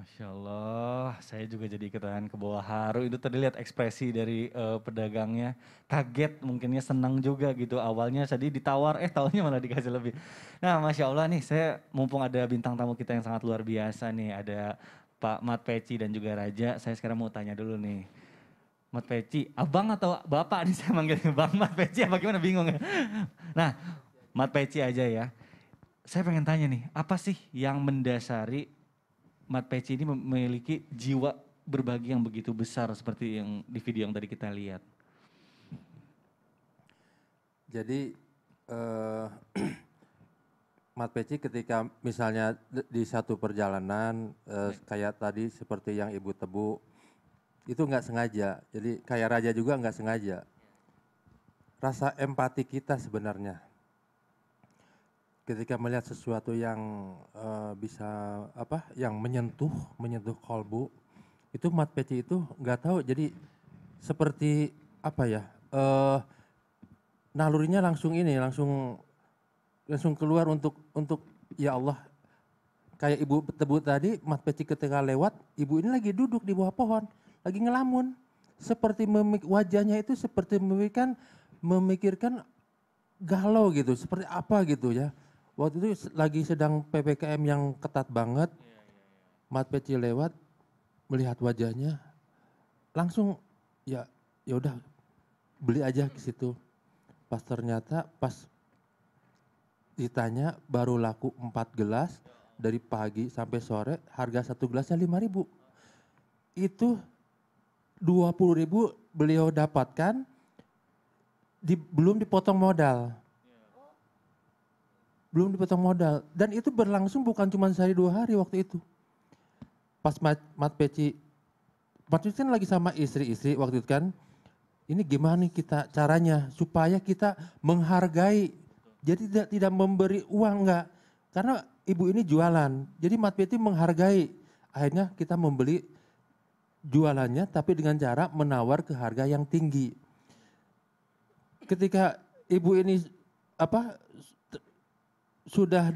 Masya Allah, saya juga jadi ikutan ke bawah haru. Itu tadi lihat ekspresi dari pedagangnya, kaget mungkinnya senang juga gitu. Awalnya tadi ditawar, taunya malah dikasih lebih. Nah, Masya Allah nih, saya mumpung ada bintang tamu kita yang sangat luar biasa nih, ada Pak Mat Peci dan juga Raja. Saya sekarang mau tanya dulu nih, Mat Peci, abang atau bapak nih saya manggilnya Bang Mat Peci apa gimana bingung ya. Nah, Mat Peci aja ya. Saya pengen tanya nih, apa sih yang mendasari Mat Peci ini memiliki jiwa berbagi yang begitu besar seperti yang di video yang tadi kita lihat. Jadi eh, Mat Peci ketika misalnya di satu perjalanan kayak tadi seperti yang Ibu Tebu itu nggak sengaja. Jadi kayak Raja juga nggak sengaja. Rasa empati kita sebenarnya ketika melihat sesuatu yang bisa apa, yang menyentuh kolbu, itu Mat Peci itu nggak tahu. Jadi seperti apa ya? Nalurinya langsung ini, langsung keluar untuk ya Allah. Kayak Ibu Tebu tadi, Mat Peci ketika lewat, ibu ini lagi duduk di bawah pohon, lagi ngelamun. Seperti wajahnya itu seperti memikirkan galau gitu, seperti apa gitu ya. Waktu itu lagi sedang PPKM yang ketat banget, Mat Peci lewat, melihat wajahnya, langsung ya ya udah beli aja ke situ. Pas ternyata pas ditanya baru laku 4 gelas dari pagi sampai sore, harga satu gelasnya 5.000. Itu 20.000 beliau dapatkan belum dipotong modal. Belum dipotong modal. Dan itu berlangsung bukan cuma sehari 2 hari waktu itu. Pas Mat Peci kan lagi sama istri waktu itu kan. Ini gimana nih kita caranya supaya kita menghargai. Jadi tidak memberi uang enggak. Karena ibu ini jualan. Jadi Mat Peci menghargai. Akhirnya kita membeli jualannya tapi dengan cara menawar ke harga yang tinggi. Ketika ibu ini apa sudah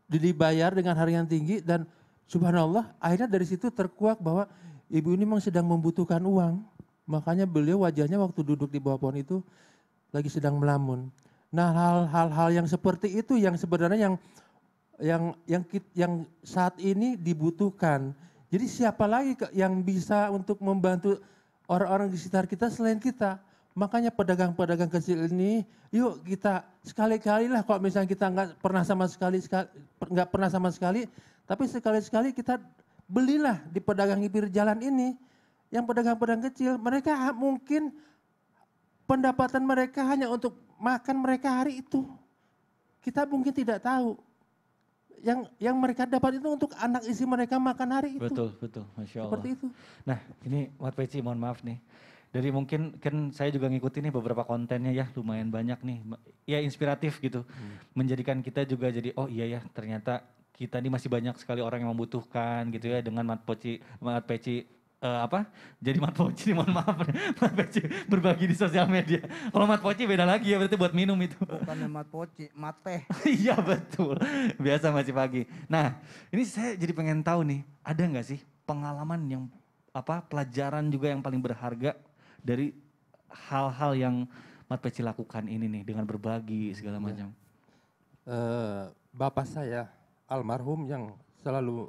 dibayar dengan harga yang tinggi dan subhanallah akhirnya dari situ terkuak bahwa ibu ini memang sedang membutuhkan uang. Makanya beliau wajahnya waktu duduk di bawah pohon itu lagi sedang melamun. Nah, hal-hal yang seperti itu yang sebenarnya yang saat ini dibutuhkan. Jadi siapa lagi yang bisa untuk membantu orang-orang di sekitar kita selain kita? Makanya pedagang-pedagang kecil ini, yuk kita sekali-kali lah kalau misalnya kita nggak pernah sama sekali, tapi sekali-sekali kita belilah di pedagang di pinggir jalan ini. Yang pedagang-pedagang kecil, mereka mungkin pendapatan mereka hanya untuk makan mereka hari itu. Kita mungkin tidak tahu. Yang mereka dapat itu untuk anak istri mereka makan hari itu. Betul, betul, Masya Allah. Seperti itu. Nah ini Mat Peci mohon maaf nih. Dari mungkin kan saya juga ngikutin nih beberapa kontennya ya lumayan banyak nih. Ya inspiratif gitu. Menjadikan kita juga jadi oh iya ya ternyata kita ini masih banyak sekali orang yang membutuhkan gitu ya dengan Mat Peci jadi Mat Poci mohon maaf Mat Peci berbagi di sosial media. Kalau Mat Poci beda lagi ya berarti buat minum itu. Bukan Mat Poci, Mat Teh. Iya betul, biasa masih pagi. Nah ini saya jadi pengen tahu nih, ada nggak sih pengalaman yang pelajaran juga yang paling berharga dari hal-hal yang Mat Peci lakukan ini nih dengan berbagi segala macam. Bapak saya almarhum yang selalu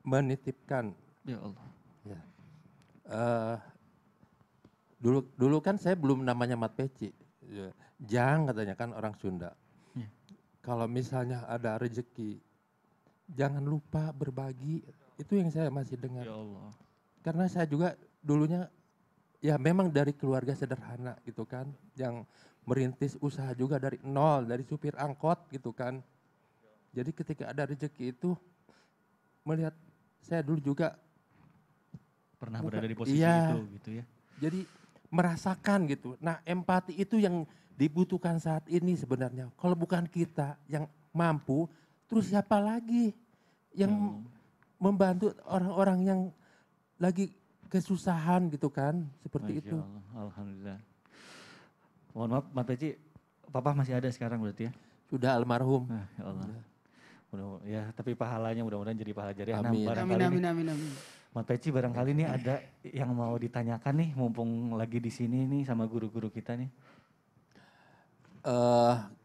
menitipkan. Ya Allah. Ya. Dulu kan saya belum namanya Mat Peci. Ya. Jang katanya kan orang Sunda. Ya. Kalau misalnya ada rezeki, jangan lupa berbagi. Itu yang saya masih dengar. Ya Allah. Karena saya juga dulunya ya memang dari keluarga sederhana gitu kan. Yang merintis usaha juga dari nol, dari supir angkot gitu kan. Jadi ketika ada rezeki itu melihat saya dulu juga pernah berada di posisi iya, itu gitu ya. Jadi merasakan gitu. Nah empati itu yang dibutuhkan saat ini sebenarnya. Kalau bukan kita yang mampu, terus siapa lagi yang membantu orang-orang yang lagi kesusahan gitu kan. Seperti Masya itu. Allah, alhamdulillah. Mohon maaf Mat Peci, Papa masih ada sekarang berarti ya? Sudah almarhum. Ya Allah. Ya, tapi pahalanya mudah-mudahan jadi pahala jariah. Nah, Amin. barangkali Amin, nih, amin, amin, amin. Mat Peci barangkali nih ada yang mau ditanyakan nih, mumpung lagi di sini nih sama guru-guru kita nih.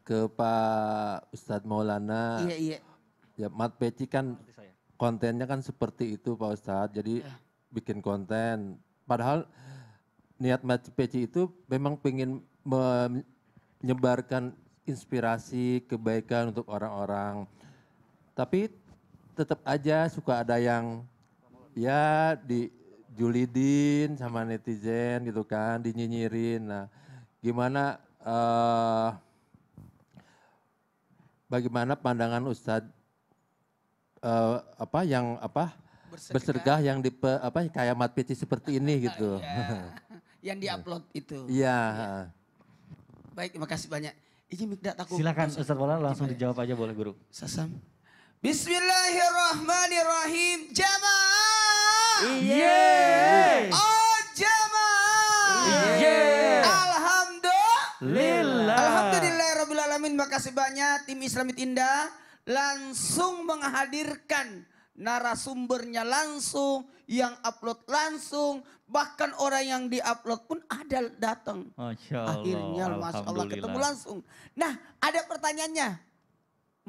Ke Pak Ustadz Maulana, Iya, iya. ya Mat Peci kan Nanti saya. kontennya kan seperti itu Pak Ustadz, jadi bikin konten. Padahal niat Mat Peci itu memang pengen menyebarkan inspirasi, kebaikan untuk orang-orang. Tapi tetap aja suka ada yang ya dijulidin sama netizen gitu kan, dinyinyirin. Nah, gimana bagaimana pandangan Ustadz bersedekah yang kayak Mat Peci seperti ini gitu. Ya, yang diupload itu. Iya. Baik, terima kasih banyak. Izin Mikdad aku. Silakan Ustadz Maulana langsung dijawab aja boleh guru. Sasam. Bismillahirrahmanirrahim. Jamaah. Yeay. Oh jamaah. Yeay. Alhamdulillah. Lillah. Alhamdulillahirrahmanirrahim. Makasih banyak tim Islamit Indah langsung menghadirkan narasumbernya langsung, yang upload langsung, bahkan orang yang diupload pun ada datang. Masya Allah. Akhirnya Masya Allah ketemu langsung. Nah ada pertanyaannya,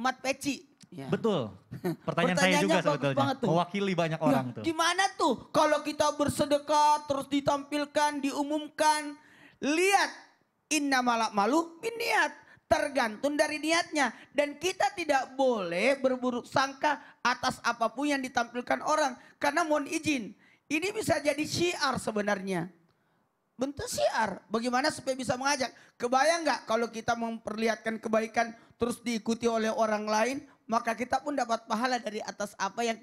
Mat Peci. Ya. Betul. Pertanyaan saya Pertanyaannya juga bagus sebetulnya. banget tuh. Mewakili banyak Ya, orang tuh. gimana tuh kalau kita bersedekah terus ditampilkan, diumumkan. Lihat, innamal a'malu binniat. Tergantung dari niatnya. Dan kita tidak boleh berburuk sangka atas apapun yang ditampilkan orang. Karena mohon izin, ini bisa jadi syiar sebenarnya. Bentuk syiar. Bagaimana supaya bisa mengajak. Kebayang nggak kalau kita memperlihatkan kebaikan terus diikuti oleh orang lain. Maka kita pun dapat pahala dari atas apa yang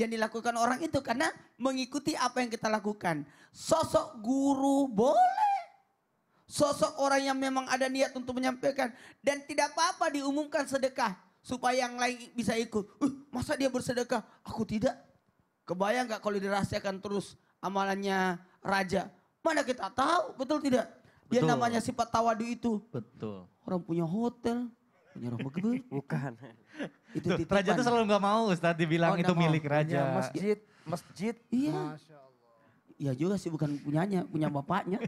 dilakukan orang itu. Karena mengikuti apa yang kita lakukan. Sosok guru boleh. Sosok orang yang memang ada niat untuk menyampaikan. Dan tidak apa-apa diumumkan sedekah. Supaya yang lain bisa ikut. Masa dia bersedekah? Aku tidak. Kebayang gak kalau dirahasiakan terus amalannya raja? Mana kita tahu, betul tidak? Dia Betul. namanya sifat tawadu itu. Betul. Orang punya hotel, punya rumah gede. Bukan. Itu Tuh, titipan. raja tuh selalu nggak mau Ustadz dibilang Oh, itu nggak mau. milik raja. Punya masjid. Iya. Masya Allah. Iya juga sih, bukan punyanya, punya bapaknya.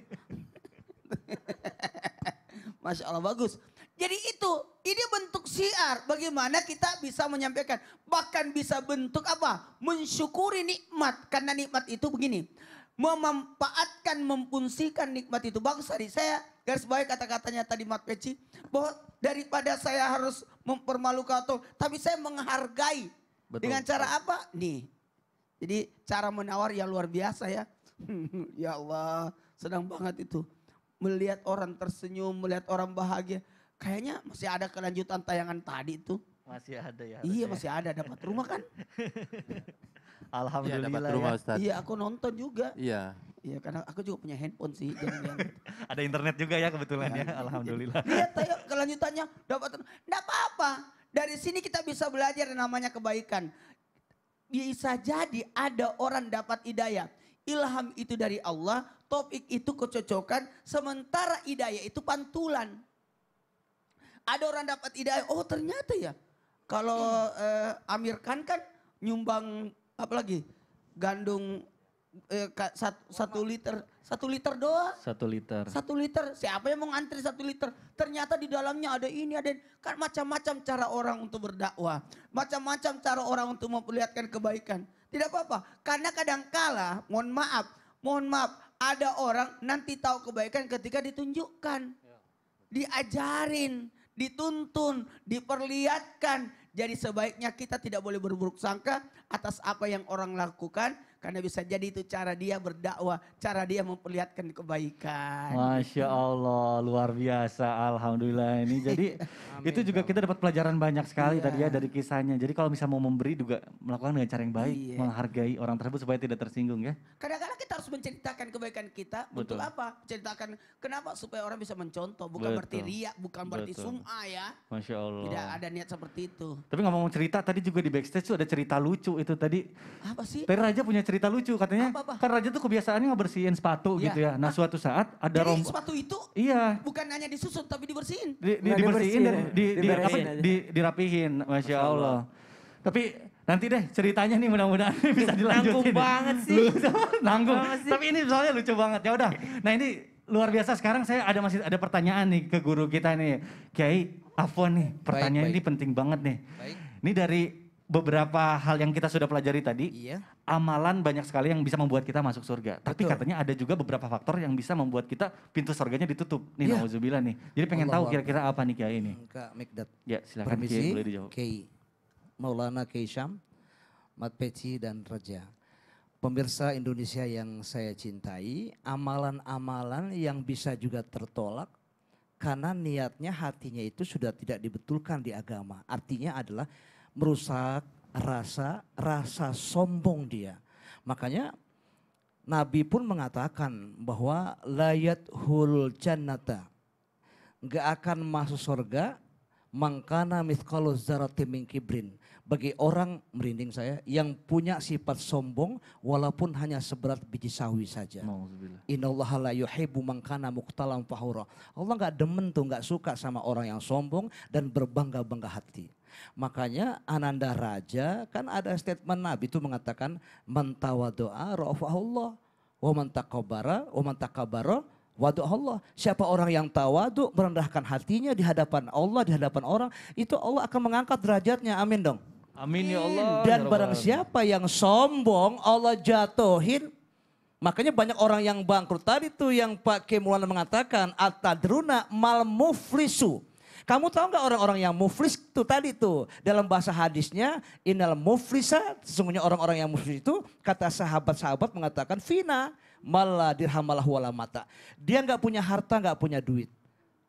Masya Allah, bagus. Jadi itu, ini bentuk syiar. Bagaimana kita bisa menyampaikan. Bahkan bisa bentuk apa? Mensyukuri nikmat. Karena nikmat itu begini. Memanfaatkan, memfungsikan nikmat itu. Bagus tadi saya garis bawahi kata-katanya tadi Mat Peci. Bahwa daripada saya harus mempermalukan atau. Tapi saya menghargai. Betul. Dengan cara apa? Nih. Jadi cara menawar yang luar biasa ya. Ya Allah, senang banget itu. Melihat orang tersenyum, melihat orang bahagia. Kayaknya masih ada kelanjutan tayangan tadi itu. Masih ada ya. Iya harusnya. masih ada, dapat rumah kan? Alhamdulillah dapat ya. rumah Ustadz. Iya aku nonton juga. Iya. Iya karena aku juga punya handphone sih. Jangan. Ada internet juga ya kebetulan ya. Alhamdulillah. Lihat tayo kelanjutannya dapat. Enggak apa-apa. Dari sini kita bisa belajar yang namanya kebaikan. Bisa jadi ada orang dapat hidayah. Ilham itu dari Allah, topik itu kecocokan, sementara hidayah itu pantulan. Ada orang dapat hidayah, oh ternyata ya. Kalau Amir Khan kan nyumbang apa lagi? Gandum 1 liter doang. 1 liter. 1 liter, siapa yang mau ngantri 1 liter? Ternyata di dalamnya ada ini, ada ini. Kan macam-macam cara orang untuk berdakwah. Macam-macam cara orang untuk memperlihatkan kebaikan. Tidak apa-apa, karena kadangkala, mohon maaf, ada orang nanti tahu kebaikan ketika ditunjukkan. Diajarin, dituntun, diperlihatkan. Jadi sebaiknya kita tidak boleh berburuk sangka atas apa yang orang lakukan. Karena bisa jadi itu cara dia berdakwah, cara dia memperlihatkan kebaikan. Masya Allah, luar biasa. Alhamdulillah ini. Jadi itu juga kita dapat pelajaran banyak sekali Iya. tadi ya dari kisahnya. Jadi kalau misalnya mau memberi juga melakukan dengan cara yang baik. Iya. Menghargai orang tersebut supaya tidak tersinggung ya. Kadang-kadang kita harus menceritakan kebaikan kita. Untuk Betul. apa? Menceritakan kenapa? Supaya orang bisa mencontoh. Bukan Betul. berarti riak, bukan berarti Betul. sum'ah ya. Masya Allah. Tidak ada niat seperti itu. Tapi ngomong cerita tadi juga di backstage tuh ada cerita lucu itu tadi. Apa sih? Tadi Raja punya cerita cerita lucu katanya. Apa? Kan Raja tuh kebiasaannya ngebersihin sepatu Iya. gitu ya. Nah suatu saat ada Jadi sepatu itu Iya. bukan hanya disusun tapi dibersihin. Nggak Dibersihin dan diberesin aja. dirapihin, Masya Allah. Tapi nanti deh ceritanya nih mudah-mudahan bisa dilanjutin. Nanggung banget sih. Nanggung. Apa sih? Tapi ini soalnya lucu banget. Ya udah. Nah ini luar biasa. Sekarang saya masih ada pertanyaan nih ke guru kita nih. Kiai Afwan nih. Pertanyaan Baik. ini penting banget nih. Baik. Ini dari beberapa hal yang kita sudah pelajari tadi. Iya. Amalan banyak sekali yang bisa membuat kita masuk surga. Tapi Betul. katanya ada juga beberapa faktor yang bisa membuat kita pintu surganya ditutup. Nih Iya. nauzubillah nih. Jadi pengen tahu Allahu kira-kira apa nih Kiai ini. Kak Mikdad. Ya silakan Kiai Permisi, boleh dijawab. Kiai Maulana Kiai Syam, Mat Peci dan Raja. Pemirsa Indonesia yang saya cintai, amalan-amalan yang bisa juga tertolak karena niatnya hatinya itu sudah tidak dibetulkan di agama. Artinya adalah merusak rasa sombong dia. Makanya Nabi pun mengatakan bahwa layat hul jannata, nggak akan masuk surga mangkana mithqalu dzarratin min kibrin, bagi orang merinding saya yang punya sifat sombong walaupun hanya seberat biji sawi saja. Nauzubillah. Innallaha la yuhibbu man kana muqtalan fakhura. Allah nggak demen tuh, nggak suka sama orang yang sombong dan berbangga-bangga hati. Makanya Ananda Raja kan ada statement Nabi itu mengatakan man tawaddu'a rafa'ahullah wa man takabbara wadu Allah. Siapa orang yang tawadu, merendahkan hatinya di hadapan Allah, di hadapan orang, itu Allah akan mengangkat derajatnya. Amin dong. Amin ya Allah. Dan Ya barang Rabbal siapa yang sombong, Allah jatuhin. Makanya banyak orang yang bangkrut. Tadi tuh yang Pak Kiai Maulana mengatakan, atadruna mal muflisu. Kamu tahu nggak orang-orang yang muflis tuh tadi tuh dalam bahasa hadisnya innal muflisa, sesungguhnya orang-orang yang muflis itu kata sahabat-sahabat mengatakan fina malah dirhamalah wala mata. Dia nggak punya harta, nggak punya duit.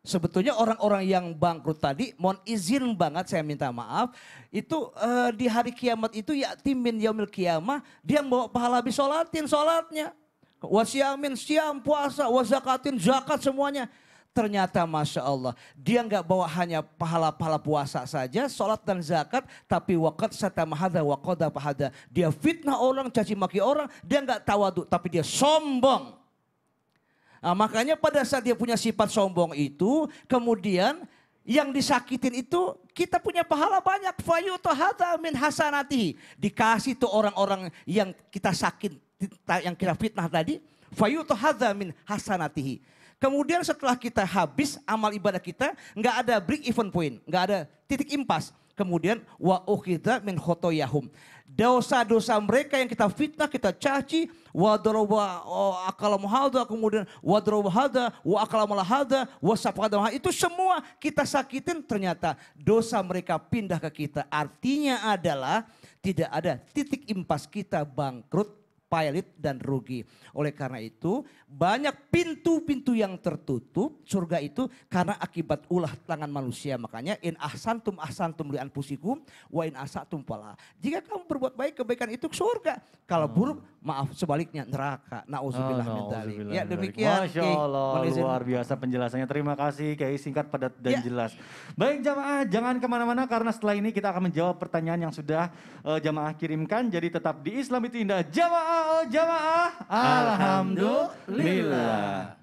Sebetulnya orang-orang yang bangkrut tadi, mohon izin banget saya minta maaf, itu di hari kiamat itu ya timin yaumil kiamah, dia bawa pahala habis sholatnya. Wasiamin, siam, puasa, wazakatin, zakat semuanya. Ternyata Masya Allah, dia nggak bawa hanya pahala-pahala puasa saja, sholat dan zakat, tapi waqad satamahada waqada pahada. Dia fitnah orang, caci maki orang, dia nggak tawadu, tapi dia sombong. Nah, makanya pada saat dia punya sifat sombong itu, kemudian yang disakitin itu kita punya pahala banyak. Fayutu hadza min hasanati. Dikasih tuh orang-orang yang kita sakit, yang kita fitnah tadi. Fayutu hadza min hasanatihi. Kemudian setelah kita habis amal ibadah kita, nggak ada break even point, nggak ada titik impas. Kemudian wa ukhidha min khotoyahum. Dosa-dosa mereka yang kita fitnah, kita caci, wa daraba akalam hadza, kemudian wa daraba hadza, wa akalam hadza, wa safaqada itu semua kita sakitin, ternyata dosa mereka pindah ke kita. Artinya adalah tidak ada titik impas, kita bangkrut, pailit dan rugi. Oleh karena itu banyak pintu-pintu yang tertutup surga itu karena akibat ulah tangan manusia. Makanya in ahsantum li anfusikum wa in asatum fala. Jika kamu berbuat baik, kebaikan itu surga. Kalau buruk, maaf sebaliknya neraka. Nauzubillah min dzalik. Ya demikian. Masya Allah, luar biasa penjelasannya. Terima kasih Kiai, singkat, padat dan jelas. Baik jamaah, jangan kemana-mana karena setelah ini kita akan menjawab pertanyaan yang sudah jamaah kirimkan. Jadi tetap di Islam itu Indah. Jamaah, oh jamaah. Alhamdulillah.